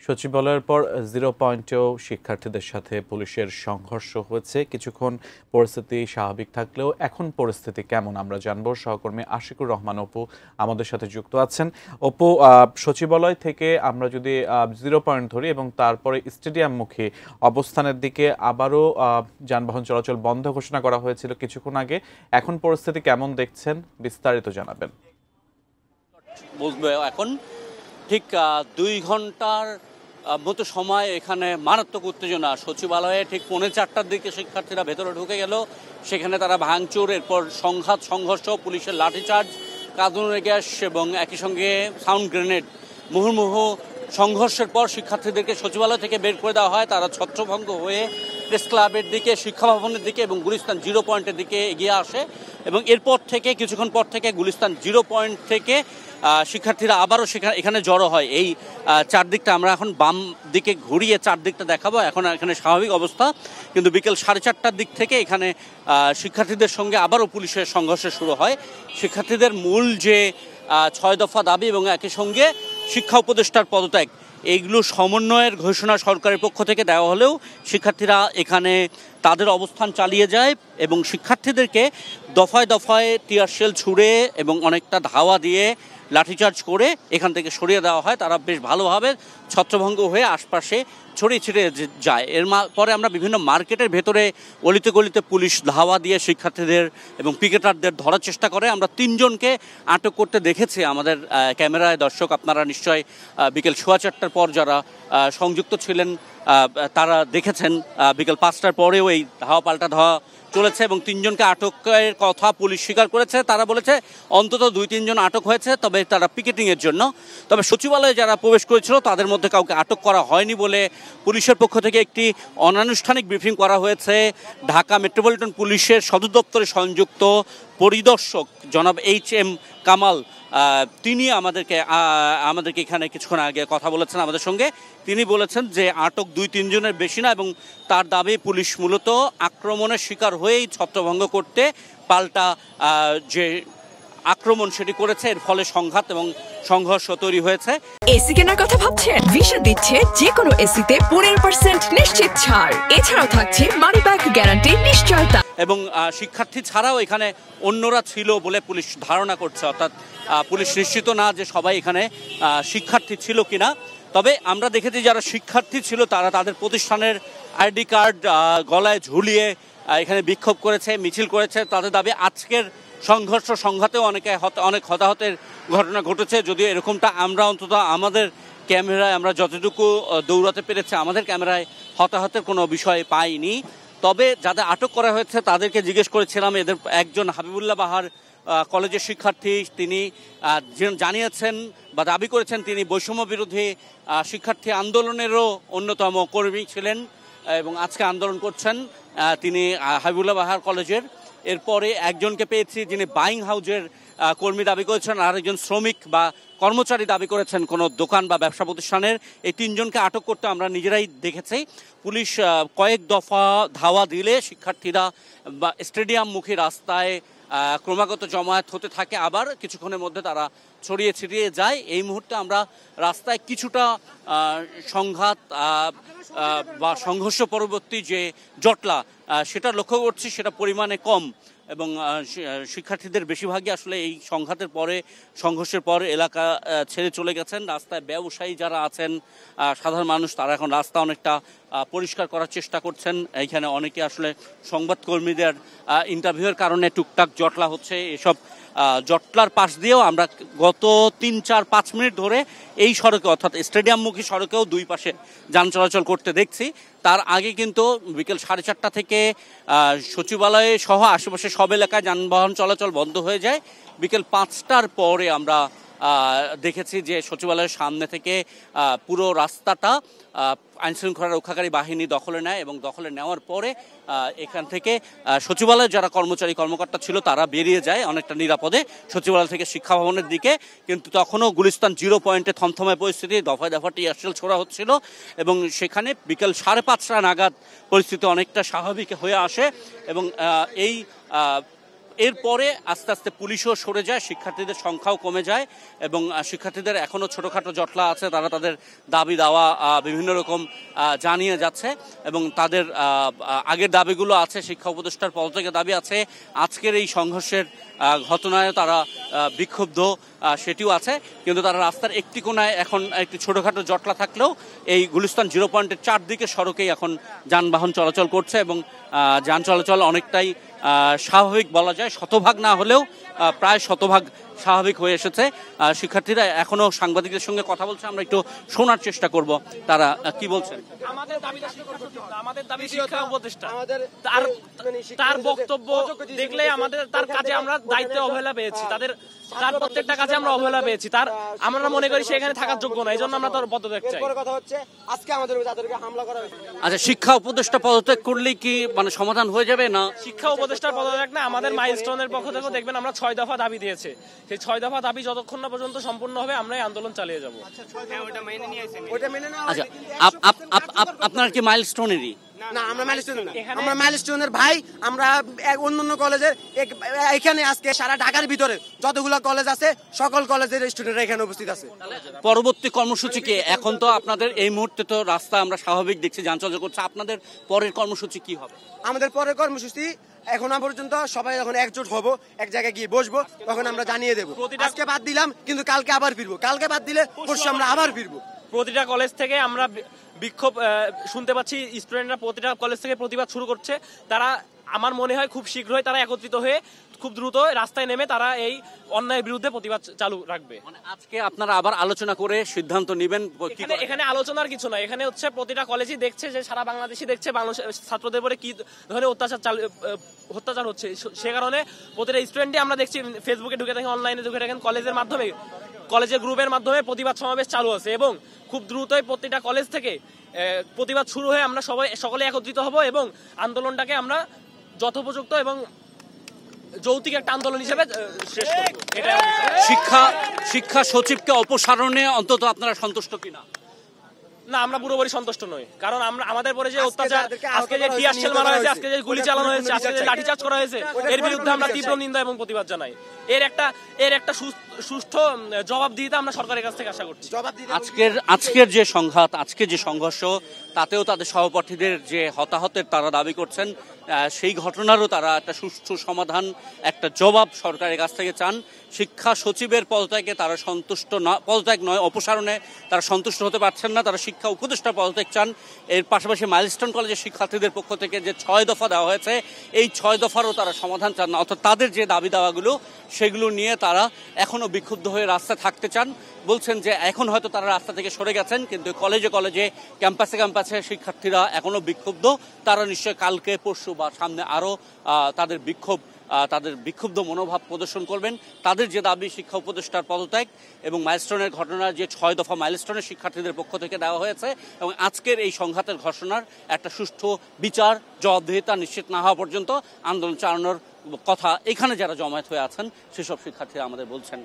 সচিবালয়ের পর 0 পয়েন্টেও শিক্ষার্থীদের সাথে পুলিশের সংঘর্ষ হয়েছে। কিছুক্ষণ পরিস্থিতি স্বাভাবিক থাকলেও এখন পরিস্থিতি কেমন আমরা জানবো। সহকর্মী আশিকুর রহমান অপু আমাদের সাথে যুক্ত আছেন। অপু, সচিবালয় থেকে আমরা যদি 0 পয়েন্ট ধরি এবং তারপরে স্টেডিয়ামমুখী অবস্থানের দিকে আবারও যানবাহন চলাচল বন্ধ ঘোষণা করা হয়েছিল কিছুক্ষণ আগে। এখন পরিস্থিতি কেমন দেখছেন, বিস্তারিত জানাবেন। এখন ঠিক 2 ঘন্টার মতো সময় এখানে মারাত্মক উত্তেজনা। সচিবালয়ে ঠিক 3:45টার দিকে শিক্ষার্থীরা ভেতরে ঢুকে গেল, সেখানে তারা ভাঙচুর, এরপর সংঘাত সংঘর্ষ, পুলিশের লাঠিচার্জ, কাঁদুনের গ্যাস এবং একই সঙ্গে সাউন্ড গ্রেনেড। মুহুর্মুহু সংঘর্ষের পর শিক্ষার্থীদেরকে সচিবালয় থেকে বের করে দেওয়া হয়। তারা ছত্রভঙ্গ হয়ে প্রেস ক্লাবের দিকে, শিক্ষা ভবনের দিকে এবং গুলিস্তান 0 পয়েন্টের দিকে এগিয়ে আসে এবং এরপর থেকে কিছুক্ষণ পর থেকে গুলিস্তান 0 পয়েন্ট থেকে শিক্ষার্থীরা আবারও এখানে জড়ো হয়। এই চারদিকটা আমরা এখন বাম দিকে ঘুরিয়ে চারদিকটা দেখাবো। এখন এখানে স্বাভাবিক অবস্থা, কিন্তু বিকেল 4:30টার দিক থেকে এখানে শিক্ষার্থীদের সঙ্গে আবারও পুলিশের সংঘর্ষ শুরু হয়। শিক্ষার্থীদের মূল যে 6 দফা দাবি এবং একই সঙ্গে শিক্ষা উপদেষ্টার পদত্যাগ, এইগুলো সমন্বয়ের ঘোষণা সরকারের পক্ষ থেকে দেওয়া হলেও শিক্ষার্থীরা এখানে তাদের অবস্থান চালিয়ে যায় এবং শিক্ষার্থীদেরকে দফায় দফায় টিয়ার শেল ছুড়ে এবং অনেকটা ধাওয়া দিয়ে লাঠিচার্জ করে এখান থেকে সরিয়ে দেওয়া হয়। তারা বেশ ভালোভাবে ছত্রভঙ্গ হয়ে আশপাশে ছড়িয়ে ছিটিয়ে যায়। পরে আমরা বিভিন্ন মার্কেটের ভেতরে অলিতে গলিতে পুলিশ ধাওয়া দিয়ে শিক্ষার্থীদের এবং পিকেটারদের ধরার চেষ্টা করে। আমরা 3 জনকে আটক করতে দেখেছি আমাদের ক্যামেরায়। দর্শক, আপনারা নিশ্চয় বিকেল 4:15টার পর যারা সংযুক্ত ছিলেন তারা দেখেছেন বিকেল 5টার পরেও এই ধাওয়া পাল্টা ধাওয়া চলেছে এবং 3 জনকে আটকের কথা পুলিশ স্বীকার করেছে। তারা বলেছে অন্তত 2-3 জন আটক হয়েছে, তবে তারা পিকেটিংয়ের জন্য। তবে সচিবালয়ে যারা প্রবেশ করেছিল তাদের মধ্যে কাউকে আটক করা হয়নি বলে পুলিশের পক্ষ থেকে একটি অনানুষ্ঠানিক ব্রিফিং করা হয়েছে। ঢাকা মেট্রোপলিটন পুলিশের সদর দপ্তরে সংযুক্ত পরিদর্শক জনাব HM কামাল, তিনি আমাদেরকে এখানে কিছুক্ষণ আগে কথা বলেছেন আমাদের সঙ্গে। তিনি বলেছেন যে আটক 2-3 জনের বেশি না এবং তার দাবি পুলিশ মূলত আক্রমণের শিকার হয়েই ছত্রভঙ্গ করতে পাল্টা যে আক্রমণ সেটি করেছে, এর ফলে সংঘাত এবং সংঘর্ষ তৈরি হয়েছে। এসি কেনার কথা ভাবছেন? ভিশন দিচ্ছে যে কোনো এসিতে 15% নিশ্চিত ছাড়। এছাড়াও থাকছে মানি ব্যাক গ্যারান্টি নিশ্চয়তা। এবং শিক্ষার্থী ছাড়াও এখানে অন্যরা ছিল বলে পুলিশ ধারণা করছে, অর্থাৎ পুলিশ নিশ্চিত না যে সবাই এখানে শিক্ষার্থী ছিল কিনা। তবে আমরা দেখেছি যারা শিক্ষার্থী ছিল তারা তাদের প্রতিষ্ঠানের আইডি কার্ড গলায় ঝুলিয়ে এখানে বিক্ষোভ করেছে, মিছিল করেছে। তাদের দাবি আজকের সংঘাতেও অনেক হতাহতের ঘটনা ঘটেছে, যদিও এরকমটা আমরা অন্তত আমাদের ক্যামেরায় আমরা যতটুকু দৌড়াতে পেরেছি আমাদের ক্যামেরায় হতাহতের কোনো বিষয় পাইনি। তবে যাদের আটক করা হয়েছে তাদেরকে জিজ্ঞেস করেছিলাম। এদের একজন হাবিবুল্লাহ বাহার কলেজের শিক্ষার্থী, তিনি জানিয়েছেন বা দাবি করেছেন তিনি বৈষম্য বিরোধী শিক্ষার্থী আন্দোলনেরও অন্যতম কর্মী ছিলেন এবং আজকে আন্দোলন করছেন। তিনি হাবিবুল্লাহ বাহার কলেজের। এরপরে একজনকে পেয়েছি যিনি বাইং হাউজের কর্মী দাবি করেছেন, আর একজন শ্রমিক বা কর্মচারী দাবি করেছেন কোনো দোকান বা ব্যবসা প্রতিষ্ঠানের। এই 3 জনকে আটক করতে আমরা নিজেরাই দেখেছি। পুলিশ কয়েক দফা ধাওয়া দিলে শিক্ষার্থীরা বা স্টেডিয়ামমুখী রাস্তায় ক্রমাগত জমায়েত হতে থাকে, আবার কিছুক্ষণের মধ্যে তারা ছড়িয়ে ছিটিয়ে যায়। এই মুহূর্তে আমরা রাস্তায় কিছুটা সংঘাত বা সংঘর্ষ পরবর্তী যে জটলা সেটা লক্ষ্য করছি, সেটা পরিমাণে কম এবং শিক্ষার্থীদের বেশিরভাগই আসলে এই সংঘর্ষের পর এলাকা ছেড়ে চলে গেছেন। রাস্তায় ব্যবসায়ী যারা আছেন, সাধারণ মানুষ, তারা এখন রাস্তা অনেকটা পরিষ্কার করার চেষ্টা করছেন। এইখানে অনেকে আসলে সংবাদকর্মীদের ইন্টারভিউয়ের কারণে টুকটাক জটলা হচ্ছে। এসব জটলার পাশ দিয়েও আমরা গত 3-4-5 মিনিট ধরে এই সড়কে, অর্থাৎ স্টেডিয়ামমুখী সড়কেও 2 পাশে যান চলাচল করতে দেখছি। তার আগে কিন্তু বিকেল 4:30টা থেকে সচিবালয়ে সহ আশেপাশে সব এলাকায় যানবাহন চলাচল বন্ধ হয়ে যায়। বিকেল 5টার পরে আমরা দেখেছি যে সচিবালয়ের সামনে থেকে পুরো রাস্তাটা আইনশৃঙ্খলা রক্ষাকারী বাহিনী দখলে নেয় এবং দখলে নেওয়ার পরে এখান থেকে সচিবালয়ের যারা কর্মকর্তা ছিল তারা বেরিয়ে যায় অনেকটা নিরাপদে সচিবালয় থেকে শিক্ষা ভবনের দিকে। কিন্তু তখনও গুলিস্তান 0 পয়েন্টে থমথমে পরিস্থিতি, দফায় দফা টিয়ার শেল ছোড়া হচ্ছিল এবং সেখানে বিকেল 5:30 নাগাদ পরিস্থিতি অনেকটা স্বাভাবিক হয়ে আসে এবং এই এরপরে আস্তে আস্তে পুলিশও সরে যায়, শিক্ষার্থীদের সংখ্যাও কমে যায় এবং শিক্ষার্থীদের এখনও ছোটোখাটো জটলা আছে, তারা তাদের দাবি দাওয়া বিভিন্ন রকম জানিয়ে যাচ্ছে এবং তাদের আগের দাবিগুলো আছে, শিক্ষা উপদেষ্টার পদত্যাগের দাবি আছে, আজকের এই সংঘর্ষের ঘটনায় তারা বিক্ষুব্ধ সেটিও আছে। কিন্তু তারা রাস্তার একটি কোণায় এখন একটি ছোটোখাটো জটলা থাকলেও এই গুলিস্তান 0 পয়েন্টের চারদিকে সড়কেই এখন যানবাহন চলাচল করছে এবং যান চলাচল অনেকটাই স্বাভাবিক বলা যায়, শতভাগ না হলেও প্রায় শতভাগ স্বাভাবিক হয়ে এসেছে। শিক্ষার্থীরা এখনো সাংবাদিকদের সঙ্গে কথা বলছে, আমরা একটু শোনার চেষ্টা করব তারা কি বলছেন। আমাদের দাবি শিক্ষা উপদেষ্টা, তার বক্তব্য দেখলে আমাদের তার কাজে আমরা দায়িত্বে অবহেলা পেয়েছি, তার প্রত্যেকটা কাজে আমরা অবহেলা পেয়েছি, আমরা মনে করি সে এখানে থাকার যোগ্য না, এই জন্য আমরা তার পদত্যাগ চাই। কথা হচ্ছে আজকে আমাদের তাদেরকে হামলা করা হয়েছে। আচ্ছা, শিক্ষা উপদেষ্টা পদত্যাগ করলেই কি মানে সমাধান হয়ে যাবে না? শিক্ষা উপদেষ্টার পদত্যাগ না, আমাদের মাইলস্টোনের পক্ষ থেকে দেখবেন আমরা 6 দফা দাবি দিয়েছে, সেই 6 দফা দাবি যতক্ষণ না পর্যন্ত সম্পূর্ণ হবে আমরা এই আন্দোলন চালিয়ে যাব। আচ্ছা, আপনার কি মাইলস্টোনেরই? না, আমরা মাইলস্টোনের না, আমরা মাইলস্টোনের ভাই। আমরা অন্যান্য কলেজের এখানে আজকে সারা ঢাকার ভিতরে যতগুলো কলেজ আছে সকল কলেজের স্টুডেন্টরা এখানে উপস্থিত আছে। পরবর্তী কর্মসূচি কি? এখন তো আপনাদের এই মুহূর্তে তো রাস্তা আমরা স্বাভাবিক দেখছি, যান চলাচল করছে, আপনাদের পরের কর্মসূচি কি হবে? আমাদের পরের কর্মসূচি এখন পর্যন্ত সবাই যখন একজোট হব, এক জায়গায় গিয়ে বসবো, তখন আমরা জানিয়ে দেবো। আজকে বাদ দিলাম, কিন্তু কালকে আবার ফিরবো, কালকে বাদ দিলে পরশু আমরা আবার ফিরবো। প্রতিটা কলেজ থেকে আমরা বিক্ষোভ শুনতে পাচ্ছি, স্টুডেন্টরা প্রতিটা কলেজ থেকে প্রতিবাদ শুরু করছে। তারা আমার মনে হয় খুব শীঘ্রই তারা একত্রিত হয়ে খুব দ্রুত রাস্তায় নেমে তারা এই অন্যায়ের বিরুদ্ধে প্রতিবাদ চালু রাখবে। মানে আজকে আপনারা আবার আলোচনা করে সিদ্ধান্ত নেবেন? এখানে আলোচনার কিছু না, এখানে হচ্ছে প্রতিটা কলেজই দেখছে যে সারা বাংলাদেশই দেখছে বাংলাদেশ ছাত্রদের উপরে কি ধরনের অত্যাচার হচ্ছে। সে কারণে প্রতিটা স্টুডেন্টই আমরা দেখছি ফেসবুকে ঢুকে থাকেন, অনলাইনে ঢুকে থাকেন, কলেজের মাধ্যমে, কলেজের গ্রুপের মাধ্যমে প্রতিবাদ সমাবেশ চালু আছে এবং খুব দ্রুতই প্রতিটা কলেজ থেকে প্রতিবাদ শুরু হয়ে আমরা সকলে একত্রিত হব এবং আন্দোলনটাকে আমরা যথোপযুক্ত এবং যৌক্তিক একটা আন্দোলন হিসেবে শেষ করব। এটা শিক্ষা সচিবকে অপসারণে অন্তত আপনারা সন্তুষ্ট কিনা? না, আমরা পুরোপুরি সন্তুষ্ট নই, কারণ আমাদের পরে যে অত্যাচার, আজকে যে টিয়ার শেল মারা হয়েছে, আজকে যে গুলি চালানো হয়েছে, আজকে যে লাঠিচার্জ করা হয়েছে, এর বিরুদ্ধে আমরা তীব্র নিন্দা এবং প্রতিবাদ জানাই। এর একটা সুষ্ঠু জবাবদিহিতা আমরা সরকারের কাছ থেকে আশা করছি। আজকের যে সংঘাত, আজকে যে সংঘর্ষ, তাতেও তাদের সহপাঠীদের যে হতাহতের তারা দাবি করছেন, সেই ঘটনারও তারা একটা সুষ্ঠু সমাধান, একটা জবাব সরকারের কাছ থেকে চান। শিক্ষা সচিবের পদত্যাগে তারা সন্তুষ্ট না, পদত্যাগ নয় অপসারণে তারা সন্তুষ্ট হতে পারছেন না, তারা শিক্ষা উপদেষ্টার পদত্যাগ চান। এর পাশাপাশি মাইলস্টোন কলেজের শিক্ষার্থীদের পক্ষ থেকে যে 6 দফা দেওয়া হয়েছে, এই 6 দফারও তারা সমাধান চান না, অর্থাৎ তাদের যে দাবি দাওয়াগুলো সেগুলো নিয়ে তারা এখনো বিক্ষুব্ধ হয়ে রাস্তায় থাকতে চান। বলছেন যে এখন হয়তো তারা রাস্তা থেকে সরে গেছেন, কিন্তু কলেজে কলেজে ক্যাম্পাসে শিক্ষার্থীরা এখনো বিক্ষুব্ধ। তারা নিশ্চয় কালকে পরশু বা সামনে আরও তাদের বিক্ষুব্ধ মনোভাব প্রদর্শন করবেন। তাদের যে দাবি শিক্ষা উপদেষ্টার পদত্যাগ এবং মাইলস্টোনের ঘটনার যে 6 দফা মাইলস্টোনের শিক্ষার্থীদের পক্ষ থেকে দেওয়া হয়েছে এবং আজকের এই সংঘাতের ঘটনার একটা সুষ্ঠু বিচার, জবাবদিহিতা নিশ্চিত না হওয়া পর্যন্ত আন্দোলন চালানোর কথা এখানে যারা জমায়েত হয়ে আছেন সেসব শিক্ষার্থীরা আমাদের বলছেন।